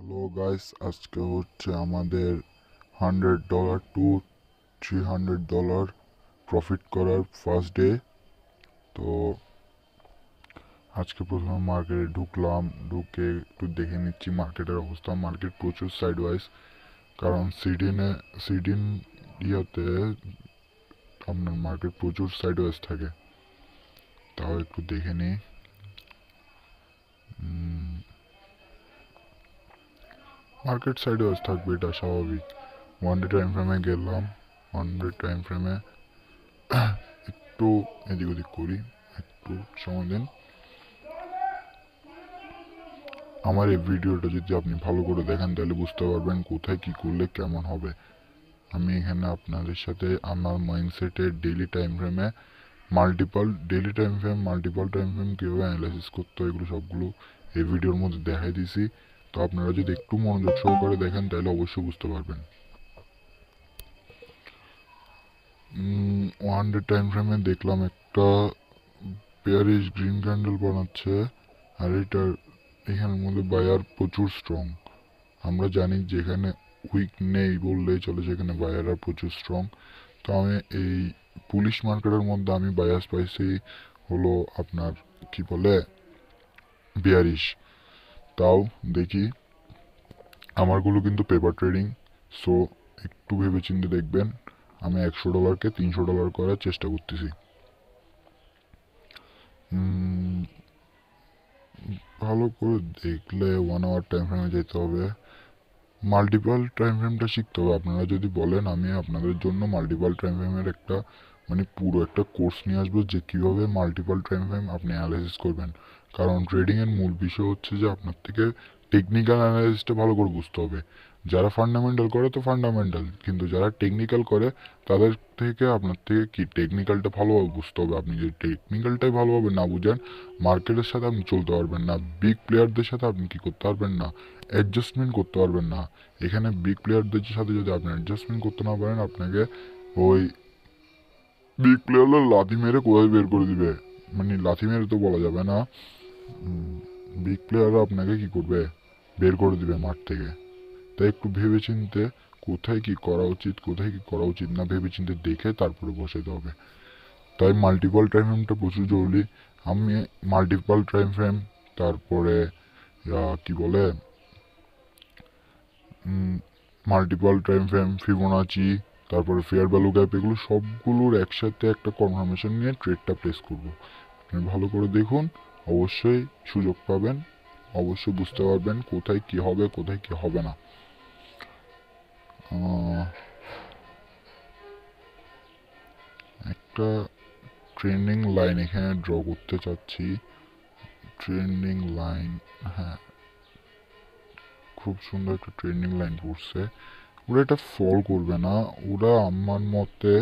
Hello guys, আজকে হচ্ছে আমাদের $100 টু $300 প্রফিট করার ফার্স্ট ডে। তো আজকে প্রথমে মার্কেটে ঢুকলাম, ঢুকে একটু দেখে নিচ্ছি মার্কেটের অবস্থা। মার্কেট প্রচুর সাইডওয়াইজ, কারণ সিডিন ইয়াতে আপনার মার্কেট প্রচুর সাইডওয়াইজ থাকে। তাও একটু দেখে নিই। মার্কেট সাইডওয়াইজ থাকবে, এটা স্বাভাবিক। 1 ডে টাইম ফ্রেমে গেলাম। 1 ডে টাইম ফ্রেমে একটু এদিক ওদিক করি, একটু সময় দিন। আমার এই ভিডিওটা যদি আপনি ভালো করে দেখেন তাহলে বুঝতে পারবেন কোথায় কি করলে কেমন হবে। আমি এখানে আপনাদের সাথে আমার মাইন্ডসেটে ডেইলি টাইম ফ্রেমে মাল্টিপল টাইম ফ্রেম কীভাবে অ্যানালাইসিস করতে হয় এগুলো সবগুলো এই ভিডিওর মধ্যে দেখাই দিছি। তো আপনারা যদি একটু মনোযোগ সহকারে দেখেন তাহলে অবশ্যই বুঝতে পারবেন। 1 ডে টাইম ফ্রেমে দেখলাম একটা পেয়ারিশ গ্রিন ক্যান্ডেল বানাচ্ছে, আর এখানের মধ্যে বায়ার প্রচুর স্ট্রং। আমরা জানি যেখানে উইক নেই বললেই চলে, যেখানে বায়াররা প্রচুর স্ট্রং। তো আমি এই পুলিশ মার্কেটের মধ্যে আমি বায়াস পাইছি হলো আপনার কি বলে বিয়ারিশ। তাও দেখি, আমারগুলো কিন্তু পেপার ট্রেডিং, সো একটু ভেবে চিন্তে দেখবেন। আমি $100কে $300 করার চেষ্টা করতেছি। ভালো করে দেখলে 1 আওয়ার টাইম ফ্রেমে যেতে হবে। মাল্টিপল টাইম ফ্রেমটা শিখতে হবে। আপনারা যদি বলেন আমি আপনাদের জন্য মাল্টিপল টাইম ফ্রেমের একটা পুরো একটা কোর্স নিয়ে আসবো, যে কীভাবে মাল্টিপল টাইম ফ্রেম আপনি অ্যানালাইসিস করবেন। কারণ ট্রেডিংয়ের মূল বিষয় হচ্ছে যে আপনার থেকে টেকনিক্যাল অ্যানালাইসিসটা ভালো করে বুঝতে হবে। যারা ফান্ডামেন্টাল করে তো ফান্ডামেন্টাল, কিন্তু যারা টেকনিক্যাল করে তাদের থেকে আপনার থেকে কি টেকনিক্যালটা ভালোভাবে বুঝতে হবে। আপনি যদি টেকনিক্যালটাই ভালোভাবে না বুঝেন, মার্কেটের সাথে আপনি চলতে পারবেন না, বিগ প্লেয়ারদের সাথে আপনি কি করতে পারবেন না, অ্যাডজাস্টমেন্ট করতে পারবেন না। এখানে বিগ প্লেয়ারদের সাথে যদি আপনি অ্যাডজাস্টমেন্ট করতে না পারেন, আপনাকে ওই বিগ প্লেয়াররা লাথি মেরে কোথায় বের করে দিবে, লাথি মেরে তো বলা যাবে না, বিগ প্লেয়াররা আপনাকে কি করবে, বের করে দিবে মাঠ থেকে। তাই একটু ভেবে চিনতে কোথায় কি করা উচিত, কোথায় কি করা উচিত না ভেবে চিনতে দেখে তারপরে বসাতে হবে। তাই মাল্টিপল টাইম ফ্রেমটা প্রচুর জরুরি। আমি মাল্টিপল টাইম ফ্রেম, তারপরে কি বলে মাল্টিপল টাইম ফ্রেম, ফিবোনাচি, তারপরে ফেয়ার ভ্যালু গ্যাপ, এগুলো সবগুলোর একসাথে একটা কনফার্মেশন নিয়ে ট্রেডটা প্লেস করব। আপনি ভালো করে দেখুন, অবশ্যই সুযোগ পাবেন, অবশ্যই বুঝতে পারবেন কোথায় কি হবে, কোথায় কি হবে না। একটা ট্রেন্ডিং লাইন এখানে ড্র করতে চাচ্ছি। ট্রেন্ডিং লাইন, হ্যাঁ, খুব সুন্দর একটা ট্রেন্ডিং লাইন পড়ছে। ওরা এটা ফল করবে না, ওরা আমার মতে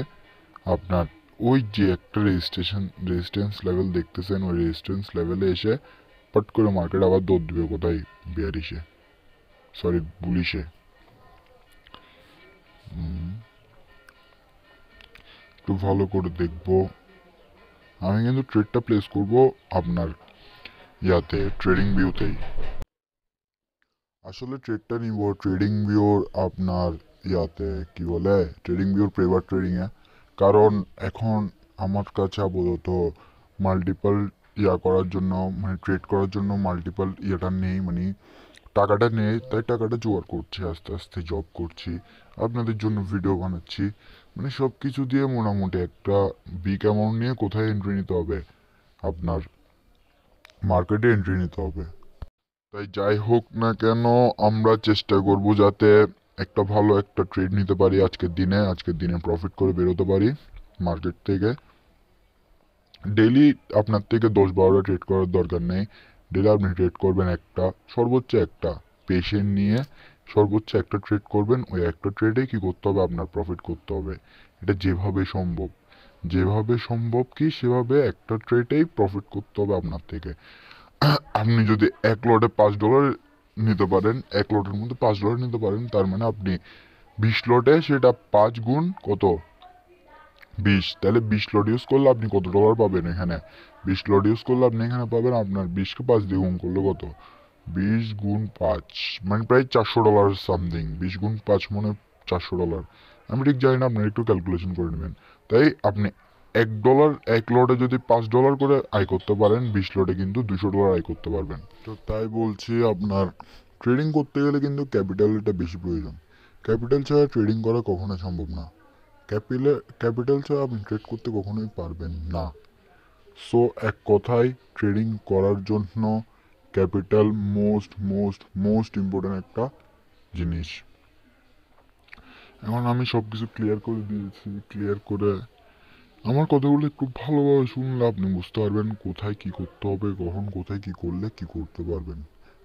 আপনার ওই যে একটা রেজিস্ট্যান্স লেভেল দেখতেছেন, ওই রেজিস্ট্যান্স লেভেলে এসে পট করে মার্কেট আবার দৌড় দিবে কোথায়, বিয়ারিশে, সরি বুলিশে। একটু ভালো করে দেখবো। আমি কিন্তু ট্রেডটা প্লেস করব আপনার ইয়াতে ট্রেডিং ভিউতেই। আসলে ট্রেডটা নিব ট্রেডিং ভিউর আপনার ইয়াতে কি বলে ট্রেডিং ভিউর প্রেভার ট্রেডিংয়ে। কারণ এখন আমার কাছে আপাতত মাল্টিপল করার জন্য, ট্রেড করার জন্য মাল্টিপল ইয়েটা নেই, টাকাটা নেই। তাই টাকাটা জোগাড় করছি, আস্তে আস্তে জব করছি, আপনাদের জন্য ভিডিও বানাচ্ছি, সব কিছু দিয়ে মোটামুটি একটা বিগ অ্যামাউন্ট নিয়ে কোথায় এন্ট্রি নিতে হবে, আপনার মার্কেটে এন্ট্রি নিতে হবে। তাই যাই হোক না কেন, আমরা চেষ্টা করব যাতে একটা ভালো একটা ট্রেড নিতে পারি আজকের দিনে প্রফিট করে বেরোতে পারি মার্কেট থেকে। ডেইলি আপনার থেকে 10-12টা ট্রেড করার দরকার নেই। ডেইলি আপনি ট্রেড করবেন একটা, সর্বোচ্চ একটা, পেশেন্ট নিয়ে সর্বোচ্চ একটা ট্রেড করবেন। ওই একটা ট্রেডে কি করতে হবে, আপনার প্রফিট করতে হবে। এটা যেভাবে সম্ভব কি সেভাবে একটা ট্রেডেই প্রফিট করতে হবে আপনার থেকে। আপনি যদি এক লটে $5 নিতে পারেন, এক লটের মধ্যে $5 নিতে পারেন, তার মানে আপনি 20 লটে সেটা 5 গুণ কত, 20, তাহলে 20 লট ইউজ করলে আপনি কত ডলার পাবেন এখানে। 20 লট ইউজ করলে আপনি এখানে পাবেন আপনার 20কে 5 দিয়ে গুণ করলে কত, 20 গুণ 5 মানে প্রায় $400 সামথিং। 20 গুণ 5 মানে $400। আমি ঠিক জানি না, আপনারা একটু ক্যালকুলেশন করে নেবেন। তাই আপনি $1 এক লটে যদি $5 করে আয় করতে পারেন, 20 লটে কিন্তু $200 আয় করতে পারবেন। তো তাই বলছি, আপনার ট্রেডিং করতে গেলে কিন্তু ক্যাপিটালটা বেশি প্রয়োজন। ক্যাপিটাল ছাড়া ট্রেডিং করা কখনোই সম্ভব না। ক্যাপিটাল ছাড়া আপনি ট্রেড করতে কখনোই পারবেন না। সো এক কথায়, ট্রেডিং করার জন্য capital most most most important একটা জিনিস। এখন আমি সব কিছু ক্লিয়ার করে দিয়েছি। ক্লিয়ার করে আমার কথাগুলো একটু ভালোভাবে শুনলে আপনি বুঝতে পারবেন কোথায় কি করতে হবে, কখন কোথায় কি করলে কি করতে পারবেন।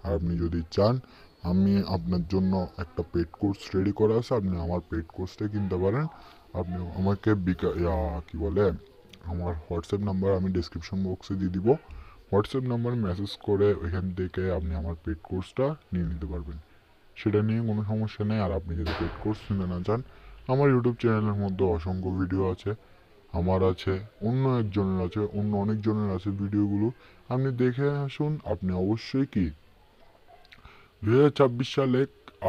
আর আপনি যদি চান, আমি আপনার জন্য একটা পেড কোর্স রেডি করা আছে, আপনি আমার পেড কোর্সটা কিনতে পারেন। আপনি আমাকে কি বলে, আমার হোয়াটসঅ্যাপ নাম্বার আমি ডিসক্রিপশন বক্সে দিয়ে দিব। হোয়াটসঅ্যাপ নাম্বার মেসেজ করে ওইখান থেকে আপনি আমার পেড কোর্সটা নিয়ে নিতে পারবেন। সেটা নিয়ে কোনো সমস্যা নেই। আর আপনি যদি পেড কোর্স নিতে না চান, আমার ইউটিউব চ্যানেলের মধ্যে অসংখ্য ভিডিও আছে, আমার আছে, অন্য একজনের আছে, অন্য অনেকজনের আছে ভিডিওগুলো। আপনি দেখে আসুন। আপনি অবশ্যই 2026 সালে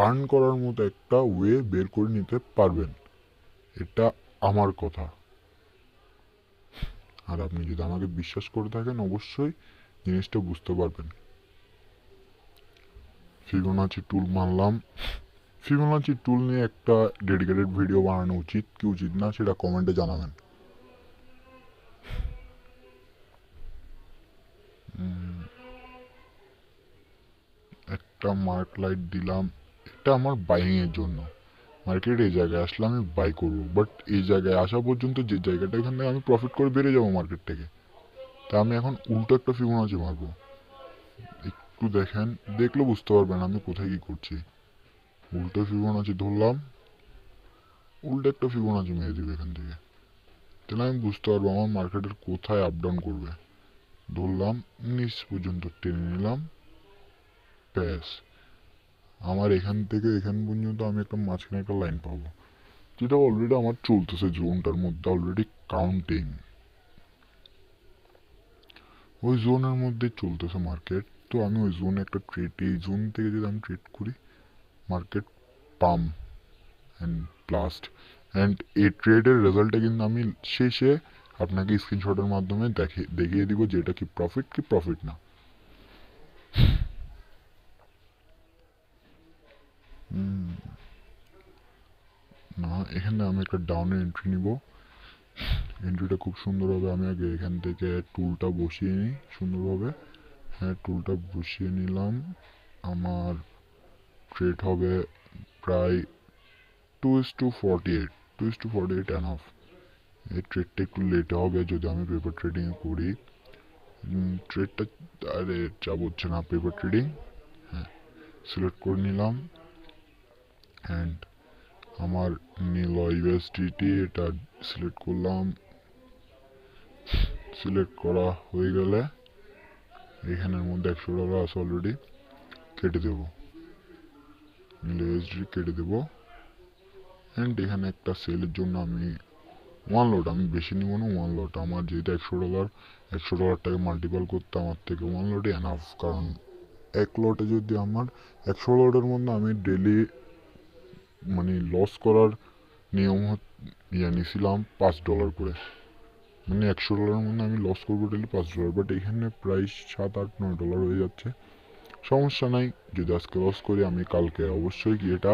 আর্ন করার মতো একটা ওয়ে বের করে নিতে পারবেন। এটা আমার কথা। আর আপনি যদি আমাকে বিশ্বাস করে থাকেন, অবশ্যই জিনিসটা বুঝতে পারবেন। ফিবোনাচি টুল মানলাম। ফিবোনাচি টুল নিয়ে একটা ডেডিকেটেড ভিডিও বানানো উচিত কি উচিত না, সেটা কমেন্টে জানাবেন। একটা মার্ক লাইট দিলাম, এটা আমার বাইং এর জন্য। মার্কেট এই জায়গায় আসলে আমি বাই করবো, বাট এই জায়গায় আসা পর্যন্ত যে জায়গাটা, এখান থেকে আমি প্রফিট করে বেরিয়ে যাবো মার্কেট থেকে। তা আমি এখন উল্টো একটা ফিবোনাচি মারবো। একটু দেখেন, দেখলে বুঝতে পারবেন আমি কোথায় কি করছি। উল্টো ফিবোনাচি ধরলাম, উল্টো একটা ফিবোনাচি মেরে দিবে এখান থেকে। তাহলে আমি বুঝতে পারবো আমার মার্কেটের কোথায় আপ ডাউন করবে। ধরলাম, নিচ পর্যন্ত টেনে নিলাম, ব্যাস। আমার এখান থেকে এখান পর্যন্ত আমি একটা মাঝখানে একটা লাইন পাবো, যেটা অলরেডি আমার চলতেছে জোনটার মধ্যে, অলরেডি কাউন্টিং। ওই জোনের মধ্যে চলতেছে মার্কেট। তো আমি ওই জোনে একটা ট্রেড, এই জোন থেকে যদি আমি ট্রেড করি, market palm and blast. And এই ট্রেডের রেজাল্টটা কিন্তু আমি শেষে আপনাকে স্ক্রিনশটের মাধ্যমে দেখিয়ে দিব যে এটা কি প্রফিট না। না, এখানে আমি একটা ডাউনের এন্ট্রি নিব। এন্ট্রিটা খুব সুন্দরভাবে আমি আগে এখান থেকে টুলটা বসিয়ে নিই সুন্দরভাবে। হ্যাঁ, টুলটা বসিয়ে নিলাম। আমার ট্রেড হবে প্রায় 2:48, 2:48 এনাফ। এই ট্রেডটা একটু লেটে হবে যদি আমি পেপার ট্রেডিং করি। ট্রেডটা আরে যা বলছে না, পেপার ট্রেডিং। হ্যাঁ, সিলেক্ট করে নিলাম। অ্যান্ড আমার নিল ইউএসডিটি, এটা সিলেক্ট করলাম। সিলেক্ট করা হয়ে গেলে এখানের মধ্যে $100 আছে অলরেডি, কেটে দেব। নিল ইউএসডি কেটে দেব। অ্যান্ড এখানে একটা সেলের জন্য আমি 1 লট, আমি বেশি নিব না, 1 লট। আমার যেহেতু $100টাকে মাল্টিপল করতে আমার থেকে 1 লটই এনাফ। কারণ এক লটে যদি আমার 100 লটের মধ্যে আমি ডেলি মানে লস করার নিয়ম নিয়েছিলাম $5 করে, মানে $100 মধ্যে আমি লস করবো ডেলি $5। বাট এখানে প্রাইস $7, $8, $9 হয়ে যাচ্ছে। সমস্যা নাই, যদি আজকে লস করি, আমি কালকে অবশ্যই কি এটা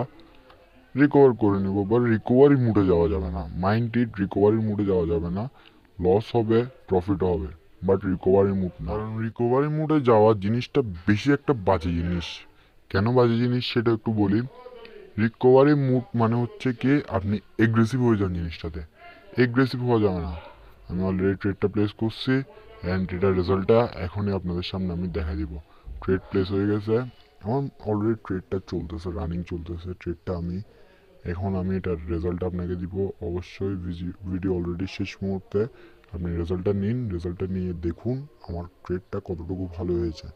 রিকভার করে নেব। বা রিকভারি মুডে যাওয়া যাবে না, মাইন্ড ইট, রিকভারির মুডে যাওয়া যাবে না। লস হবে, প্রফিটও হবে, বাট রিকভারি মুড না। কারণ রিকভারি মুডে যাওয়া জিনিসটা বেশি একটা বাজে জিনিস। কেন বাজে জিনিস সেটা একটু বলি। রিকভারি মুড মানে হচ্ছে কি আপনি এগ্রেসিভ হয়ে যান জিনিসটাতে। এগ্রেসিভ হওয়া যাবে না। আমি অলরেডি ট্রেডটা প্লেস করছি, অ্যান্ড এটার রেজাল্টটা এখনই আপনাদের সামনে আমি দেখা দিব। ট্রেড প্লেস হয়ে গেছে আমার, অলরেডি ট্রেডটা চলতেছে, রানিং চলতেছে ট্রেডটা। এখন আমি এটার রেজাল্ট আপনাকে দিব অবশ্যই। ভিডিও অলরেডি শেষ মুহূর্তে আপনি রেজাল্টটা নিন, রেজাল্টটা নিয়ে দেখুন আমার ট্রেডটা কতটুকু ভালো হয়েছে।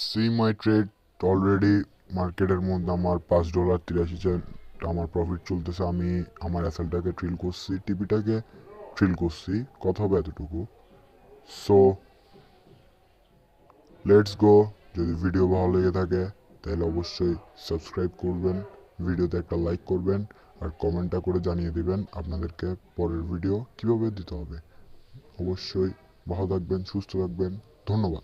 সি মাই ট্রেড অলরেডি মার্কেটের মধ্যে আমার $5.83 আমার প্রফিট চলতেছে। আমি আমার অ্যাসেলটাকে ট্রিল করছি, টিপিটাকে ট্রিল করছি, কথা হবে এতটুকু। So let's go. যদি ভিডিও ভালো লেগে থাকে তাহলে অবশ্যই সাবস্ক্রাইব করবেন, ভিডিওতে একটা লাইক করবেন আর কমেন্টটা করে জানিয়ে দিবেন আপনাদেরকে পরের ভিডিও কিভাবে দিতে হবে। অবশ্যই ভালো থাকবেন, সুস্থ থাকবেন। ধন্যবাদ।